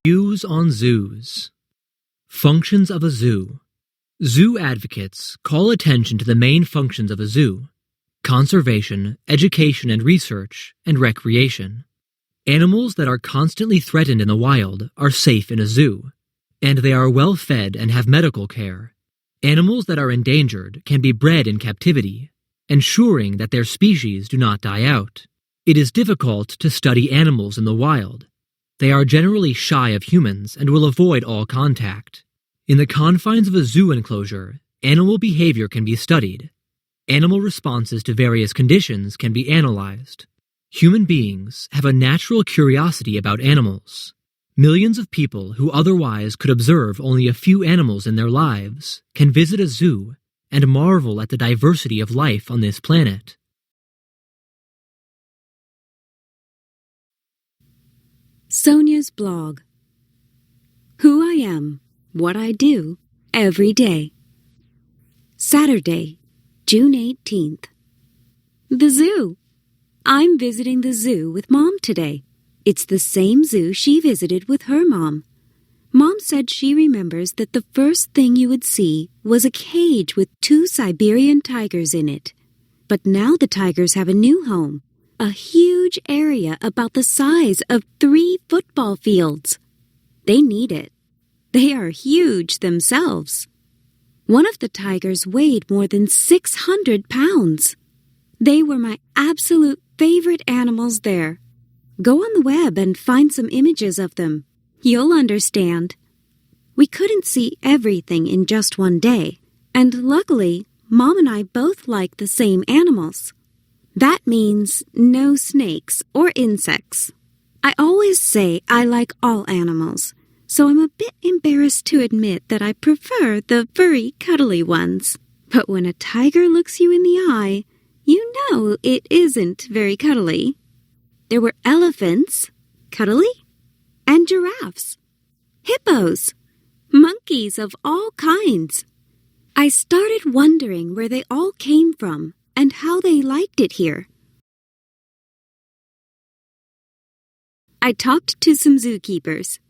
Views on zoos. Functions of a zoo. Zoo advocates call attention to the main functions of a zoo: conservation, education and research, and recreation. Animals that are constantly threatened in the wild are safe in a zoo, and they are well fed and have medical care. Animals that are endangered can be bred in captivity, ensuring that their species do not die out. It is difficult to study animals in the wild. They are generally shy of humans and will avoid all contact. In the confines of a zoo enclosure, animal behavior can be studied. Animal responses to various conditions can be analyzed. Human beings have a natural curiosity about animals. Millions of people who otherwise could observe only a few animals in their lives can visit a zoo and marvel at the diversity of life on this planet. Sonia's blog. Who I am, what I do, every day. Saturday, June 18th. The zoo. I'm visiting the zoo with Mom today. It's the same zoo she visited with her mom. Mom said she remembers that the first thing you would see was a cage with 2 Siberian tigers in it. But now the tigers have a new home, a huge area about the size of 3 football fields. They need it. They are huge themselves. One of the tigers weighed more than 600 pounds. They were my absolute favorite animals there. Go on the web and find some images of them. You'll understand. We couldn't see everything in just one day, and luckily, Mom and I both like the same animals. That means no snakes or insects. I always say I like all animals, so I'm a bit embarrassed to admit that I prefer the furry, cuddly ones. But when a tiger looks you in the eye, you know it isn't very cuddly. There were elephants, cuddly, and giraffes, hippos, monkeys of all kinds. I started wondering where they all came from and how they liked it here. I talked to some zookeepers.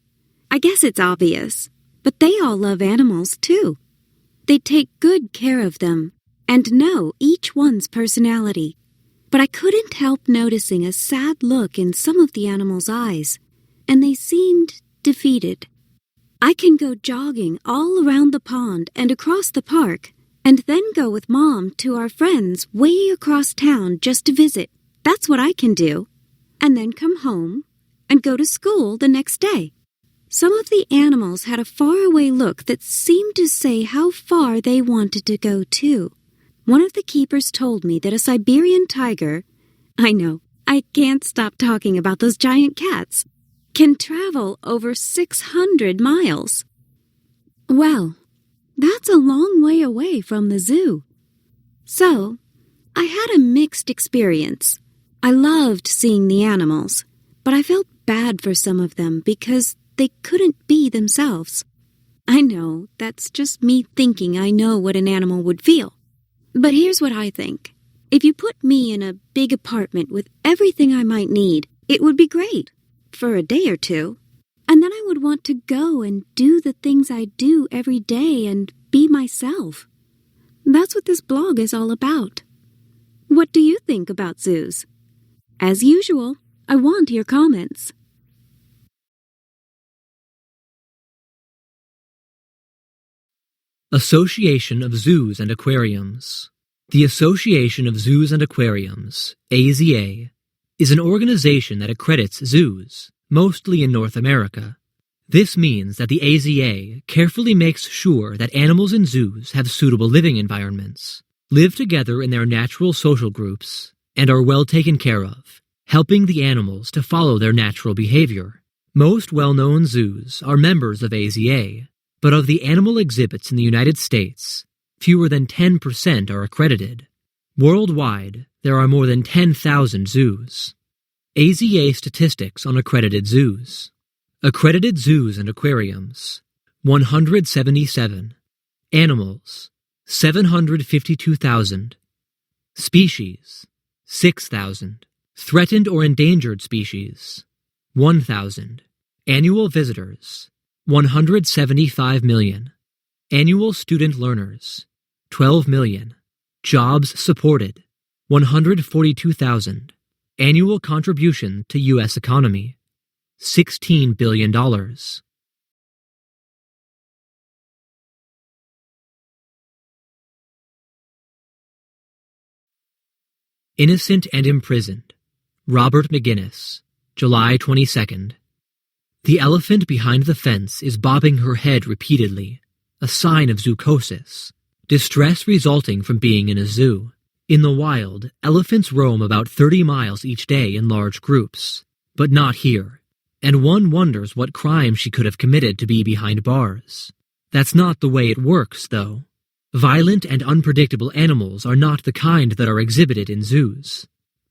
I guess it's obvious, but they all love animals too. They take good care of them and know each one's personality. But I couldn't help noticing a sad look in some of the animals' eyes, and they seemed defeated. I can go jogging all around the pond and across the park, and then go with Mom to our friends way across town just to visit. That's what I can do. And then come home and go to school the next day. Some of the animals had a faraway look that seemed to say how far they wanted to go too. One of the keepers told me that a Siberian tiger, I know, I can't stop talking about those giant cats, can travel over 600 miles. Well, that's a long way away from the zoo. So, I had a mixed experience. I loved seeing the animals, but I felt bad for some of them because they couldn't be themselves. I know, that's just me thinking I know what an animal would feel. But here's what I think. If you put me in a big apartment with everything I might need, it would be great for a day or two. And then I would want to go and do the things I do every day and be myself. That's what this blog is all about. What do you think about zoos? As usual, I want your comments. Association of Zoos and Aquariums. The Association of Zoos and Aquariums, AZA, is an organization that accredits zoos, mostly in North America. This means that the AZA carefully makes sure that animals in zoos have suitable living environments, live together in their natural social groups, and are well taken care of, helping the animals to follow their natural behavior. Most well-known zoos are members of AZA, but of the animal exhibits in the United States, fewer than 10% are accredited. Worldwide, there are more than 10,000 zoos. AZA statistics on accredited zoos. Accredited zoos and aquariums, 177. Animals, 752,000. Species, 6,000. Threatened or endangered species, 1,000. Annual visitors, 175 million. Annual student learners, 12 million. Jobs supported, 142,000. Annual contribution to U.S. economy, $16 billion. Innocent and Imprisoned, Robert McGinnis, July 22nd. The elephant behind the fence is bobbing her head repeatedly, a sign of zoochosis, distress resulting from being in a zoo. In the wild, elephants roam about 30 miles each day in large groups, but not here, and one wonders what crime she could have committed to be behind bars. That's not the way it works, though. Violent and unpredictable animals are not the kind that are exhibited in zoos.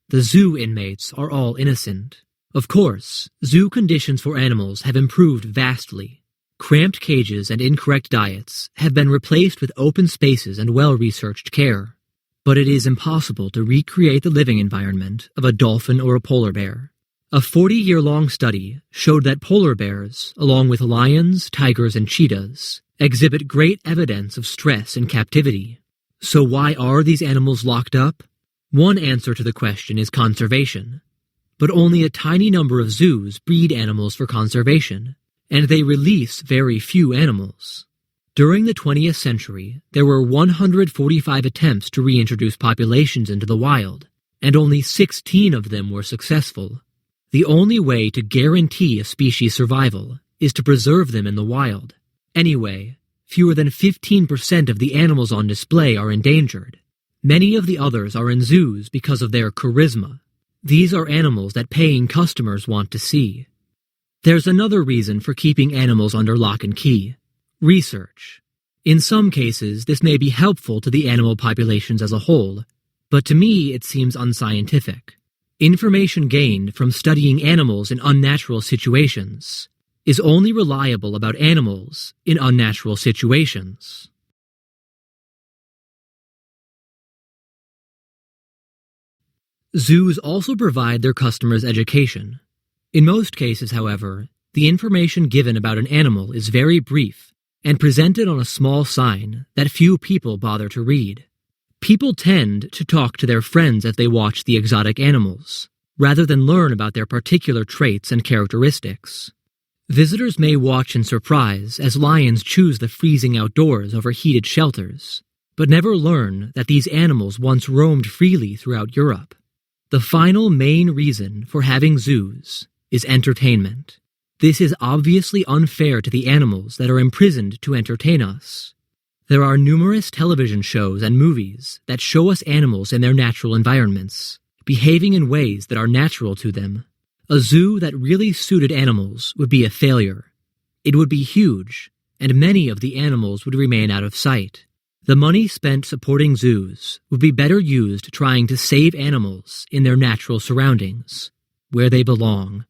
The zoo inmates are all innocent. Of course, zoo conditions for animals have improved vastly. Cramped cages and incorrect diets have been replaced with open spaces and well-researched care. But it is impossible to recreate the living environment of a dolphin or a polar bear. A 40-year-long study showed that polar bears, along with lions, tigers, and cheetahs, exhibit great evidence of stress in captivity. So why are these animals locked up? One answer to the question is conservation. But only a tiny number of zoos breed animals for conservation, and they release very few animals. During the 20th century, there were 145 attempts to reintroduce populations into the wild, and only 16 of them were successful. The only way to guarantee a species' survival is to preserve them in the wild. Anyway, fewer than 15% of the animals on display are endangered. Many of the others are in zoos because of their charisma. These are animals that paying customers want to see. There's another reason for keeping animals under lock and key: research. In some cases, this may be helpful to the animal populations as a whole, but to me it seems unscientific. Information gained from studying animals in unnatural situations is only reliable about animals in unnatural situations. Zoos also provide their customers education. In most cases, however, the information given about an animal is very brief and presented on a small sign that few people bother to read. People tend to talk to their friends as they watch the exotic animals, rather than learn about their particular traits and characteristics. Visitors may watch in surprise as lions choose the freezing outdoors over heated shelters, but never learn that these animals once roamed freely throughout Europe. The final main reason for having zoos is entertainment. This is obviously unfair to the animals that are imprisoned to entertain us. There are numerous television shows and movies that show us animals in their natural environments, behaving in ways that are natural to them. A zoo that really suited animals would be a failure. It would be huge, and many of the animals would remain out of sight. The money spent supporting zoos would be better used trying to save animals in their natural surroundings, where they belong.